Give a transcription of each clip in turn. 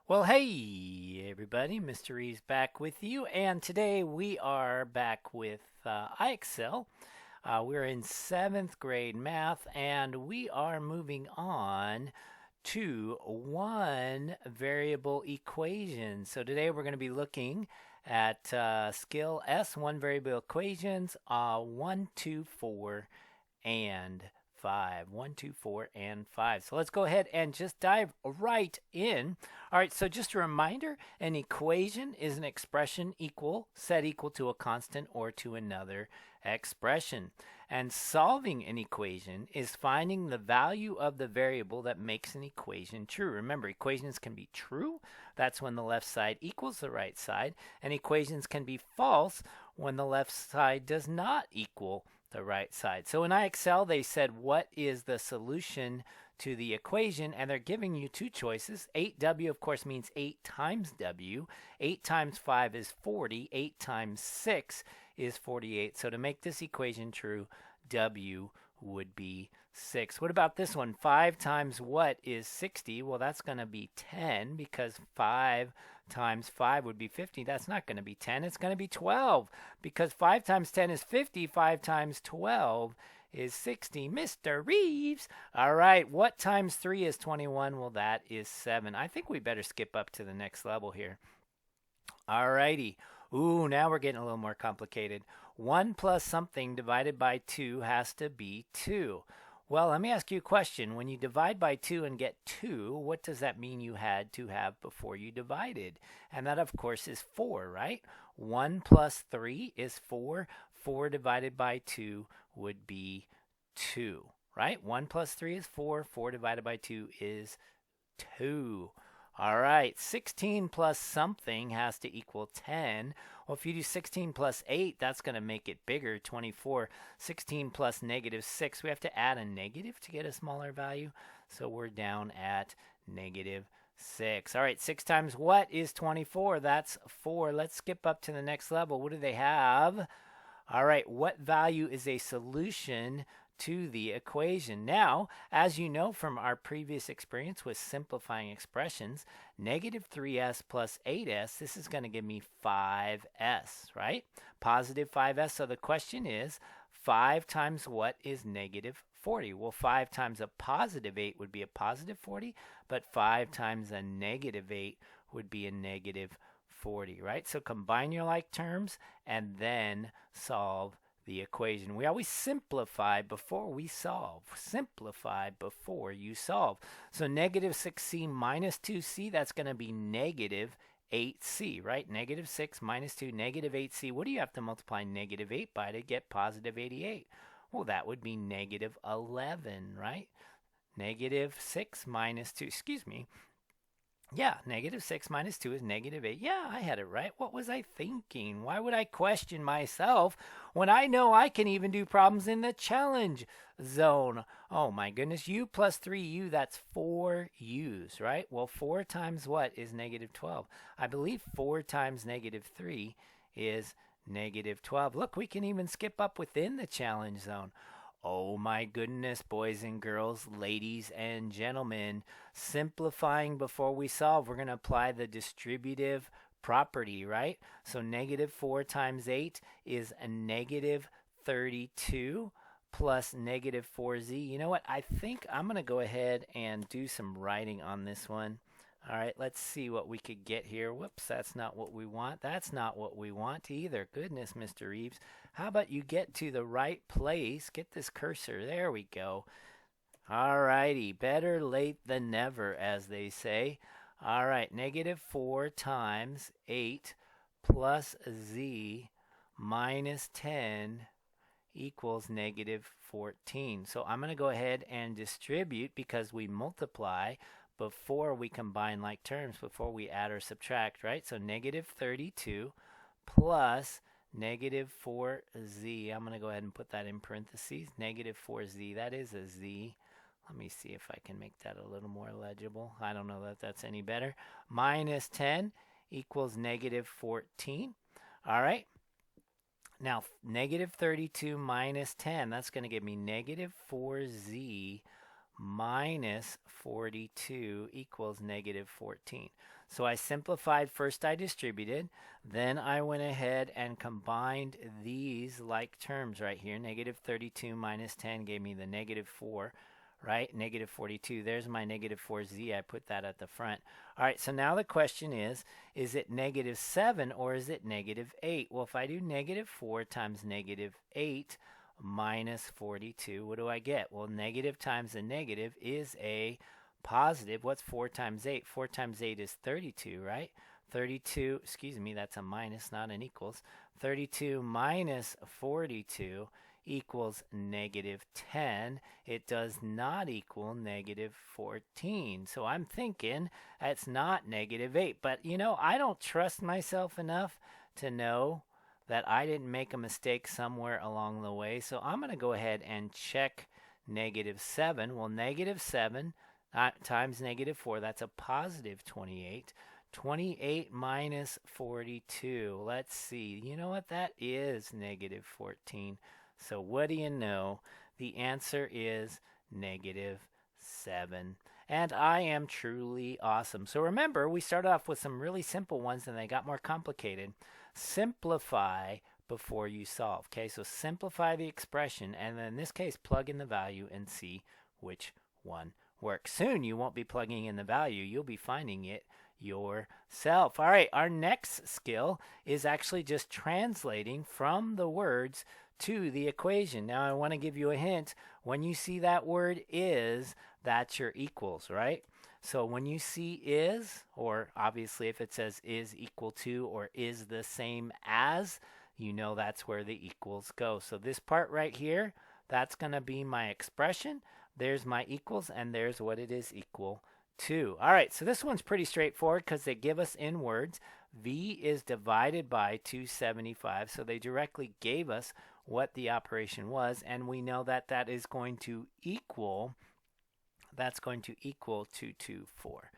Well, hey everybody, Mr. Reeves back with you, and today we are back with IXL. We're in 7th grade math, and we are moving on to one variable equation. So today we're going to be looking at skill S, one variable equations, 1, 2, 4, and 5. 1, 2, 4, and 5. So let's go ahead and just dive right in. All right, so just a reminder, an equation is an expression set equal to a constant or to another expression. And solving an equation is finding the value of the variable that makes an equation true. Remember, equations can be true. That's when the left side equals the right side. And equations can be false when the left side does not equal the right side. So in IXL, they said, what is the solution to the equation? And they're giving you two choices. 8w, of course, means 8 times w. 8 times 5 is 40. 8 times 6 is 48. So to make this equation true, w would be 6. What about this one? 5 times what is 60? Well, that's going to be 10 because 5 times 5 would be 50. That's not going to be 10. It's going to be 12 because 5 times 10 is 50. 5 times 12 is 60. Mr. Reeves. All right. What times 3 is 21? Well, that is 7. I think we better skip up to the next level here. All righty. Ooh, now we're getting a little more complicated. 1 plus something divided by 2 has to be 2. Well, let me ask you a question. When you divide by 2 and get 2, what does that mean you had to have before you divided? And that, of course, is 4, right? 1 plus 3 is 4. 4 divided by 2 would be 2, right? 1 plus 3 is 4. 4 divided by 2 is 2. All right, 16 plus something has to equal 10. Well, if you do 16 plus 8, that's going to make it bigger, 24. 16 plus negative 6, we have to add a negative to get a smaller value. So we're down at negative 6. All right, 6 times what is 24? That's 4. Let's skip up to the next level. What do they have? All right, what value is a solution to the equation? Now, as you know from our previous experience with simplifying expressions, negative 3s plus 8s, this is going to give me 5s, right? Positive 5s. So the question is, 5 times what is negative 40? Well, 5 times a positive 8 would be a positive 40, but 5 times a negative 8 would be a negative 40, right? So combine your like terms and then solve the equation. We always simplify before we solve. Simplify before you solve. So negative 6c minus 2c, that's going to be negative 8c, right? Negative 6 minus 2, negative 8c. What do you have to multiply negative 8 by to get positive 88? Well, that would be negative 11, right? Negative 6 minus 2, excuse me. Yeah, negative 6 minus 2 is negative 8. Yeah, I had it right. What was I thinking? Why would I question myself when I know I can even do problems in the challenge zone? Oh my goodness, u plus 3u, that's 4u's, right? Well, 4 times what is negative 12? I believe 4 times negative 3 is negative 12. Look, we can even skip up within the challenge zone. Oh my goodness, boys and girls, ladies and gentlemen, simplifying before we solve, we're going to apply the distributive property, right? So negative 4 times 8 is a negative 32 plus negative 4z. You know what? I think I'm going to go ahead and do some writing on this one. All right, let's see what we could get here. Whoops, that's not what we want. That's not what we want either. Goodness, Mr. Reeves. How about you get to the right place? Get this cursor. There we go. All righty. Better late than never, as they say. All right, negative 4 times 8 plus z minus 10 equals negative 14. So I'm going to go ahead and distribute because we multiply before we combine like terms, before we add or subtract, right? So negative 32 plus negative 4z. I'm going to go ahead and put that in parentheses. Negative 4z, that is a z. Let me see if I can make that a little more legible. I don't know that that's any better. Minus 10 equals negative 14. All right. Now, negative 32 minus 10, that's going to give me negative 4z minus 42 equals negative 14. So I simplified. First I distributed, then I went ahead and combined these like terms right here. Negative 32 minus 10 gave me the negative 4, right? Negative 42. There's my negative 4z. I put that at the front. All right, so now the question is it negative 7 or is it negative 8? Well, if I do negative 4 times negative 8 minus 42, what do I get? Well, negative times a negative is a positive. What's 4 times 8? 4 times 8 is 32, right? 32, excuse me, that's a minus, not an equals. 32 minus 42 equals negative 10. It does not equal negative 14. So I'm thinking it's not negative 8. But, you know, I don't trust myself enough to know that I didn't make a mistake somewhere along the way. So I'm going to go ahead and check negative 7. Well, negative 7 times negative 4, that's a positive 28. 28 minus 42. Let's see. You know what? That is negative 14. So what do you know? The answer is negative 7. And I am truly awesome. So remember, we started off with some really simple ones and they got more complicated. Simplify before you solve. Okay, so simplify the expression and then in this case plug in the value and see which one works. Soon you won't be plugging in the value, you'll be finding it yourself. All right, our next skill is actually just translating from the words to the equation. Now I want to give you a hint. When you see that word is, that's your equals, right? So when you see is, or obviously if it says is equal to or is the same as, you know that's where the equals go. So this part right here, that's going to be my expression. There's my equals and there's what it is equal to. All right, so this one's pretty straightforward because they give us in words. V is divided by 275, so they directly gave us what the operation was, and we know that that is going to equal, that's going to equal 224.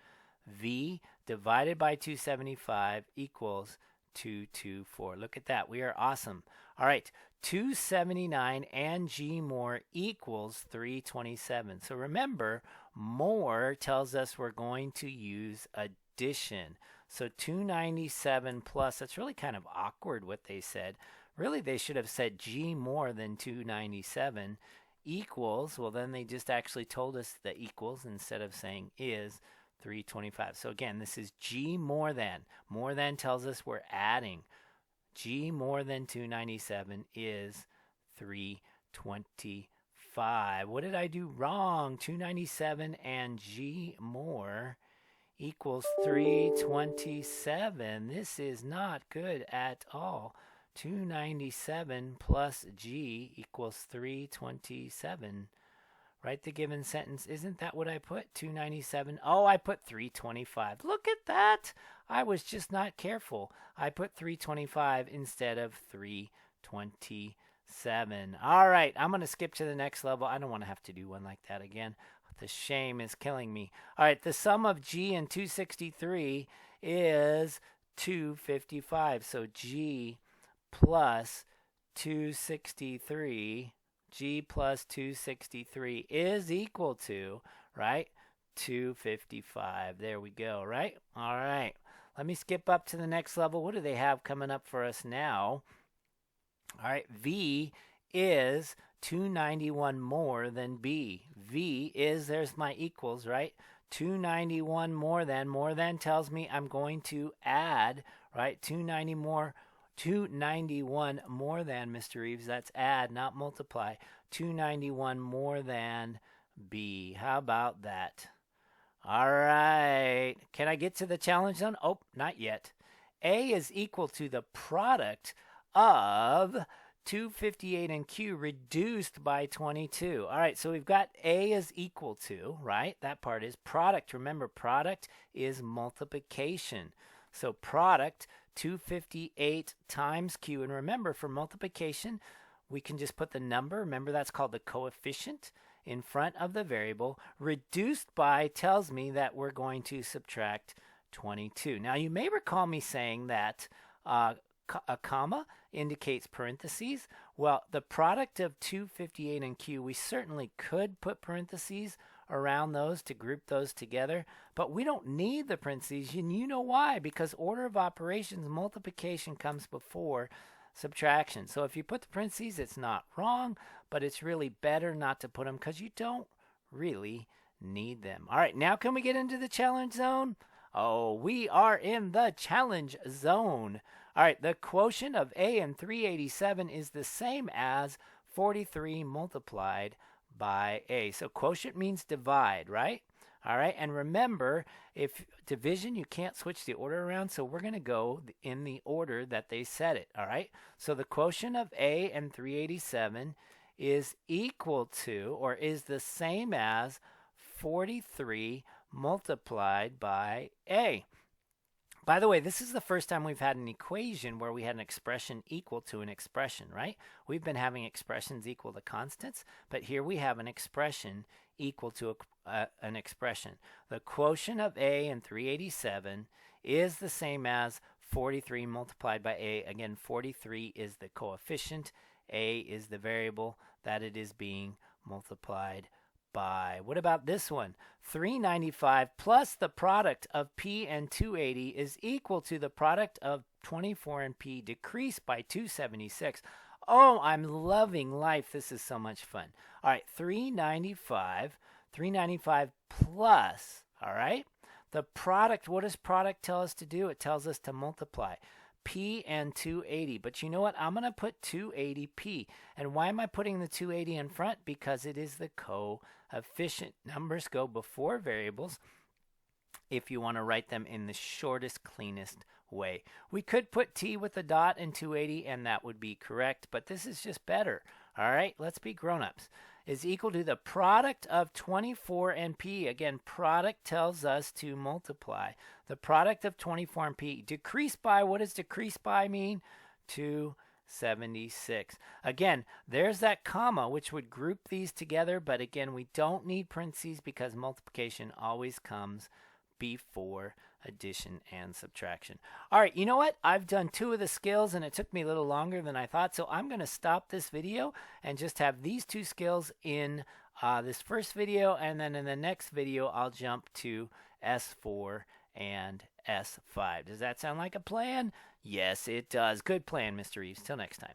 V divided by 275 equals 224. Look at that. We are awesome. All right, 279 and G more equals 327. So remember, more tells us we're going to use addition. So 297 plus, that's really kind of awkward what they said. Really, they should have said G more than 297 equals, well, then they just actually told us the equals instead of saying is 325. So again, this is G more than. More than tells us we're adding. G more than 297 is 325. What did I do wrong? 297 and G more equals 327. This is not good at all. 297 plus G equals 327. Write the given sentence. Isn't that what I put? 297. Oh, I put 325. Look at that. I was just not careful. I put 325 instead of 327. All right, I'm going to skip to the next level. I don't want to have to do one like that again. The shame is killing me. All right, the sum of G and 263 is 255. So G plus 263, G plus 263 is equal to, right, 255. There we go, right? All right. Let me skip up to the next level. What do they have coming up for us now? All right, V is 291 more than B. V is, there's my equals, right? 291 more than tells me I'm going to add, right? 291 more than, Mr. Reeves, that's add, not multiply. 291 more than B. How about that? All right. Can I get to the challenge zone? Oh, not yet. A is equal to the product of 258 and Q reduced by 22. All right, so we've got A is equal to, right? That part is product. Remember, product is multiplication. So product 258 times Q. And remember, for multiplication, we can just put the number. Remember, that's called the coefficient in front of the variable. Reduced by tells me that we're going to subtract 22. Now, you may recall me saying that a comma indicates parentheses. Well, the product of 258 and Q, we certainly could put parentheses around those to group those together, but we don't need the parentheses, and you know why? Because order of operations, multiplication comes before subtraction. So if you put the parentheses, it's not wrong, but it's really better not to put them because you don't really need them. All right, now can we get into the challenge zone? Oh, we are in the challenge zone. All right, the quotient of A in 387 is the same as 43 multiplied by A. So quotient means divide, right? All right, and remember, if division, you can't switch the order around, so we're going to go in the order that they said it, all right? So the quotient of A and 387 is equal to, or is the same as, 43 multiplied by A. By the way, this is the first time we've had an equation where we had an expression equal to an expression, right? We've been having expressions equal to constants, but here we have an expression equal to an expression. The quotient of A in 387 is the same as 43 multiplied by A. Again, 43 is the coefficient. A is the variable that it is being multiplied by. What about this one? 395 plus the product of P and 280 is equal to the product of 24 and P decreased by 276. Oh, I'm loving life. This is so much fun. All right, 395 plus, all right? The product, what does product tell us to do? It tells us to multiply P and 280. But you know what? I'm going to put 280P. And why am I putting the 280 in front? Because it is the coefficient. Numbers go before variables if you want to write them in the shortest, cleanest way. We could put T with a dot in 280 and that would be correct, but this is just better. All right, let's be grown-ups. Is equal to the product of 24 and P. Again, product tells us to multiply. The product of 24 and P. Decrease by, what does decrease by mean? 276. Again, there's that comma, which would group these together, but again, we don't need parentheses because multiplication always comes before addition and subtraction. All right, you know what? I've done 2 of the skills and it took me a little longer than I thought, so I'm going to stop this video and just have these 2 skills in this first video, and then in the next video I'll jump to S4 and S5. Does that sound like a plan? Yes, it does. Good plan, Mr. Reeves. Till next time.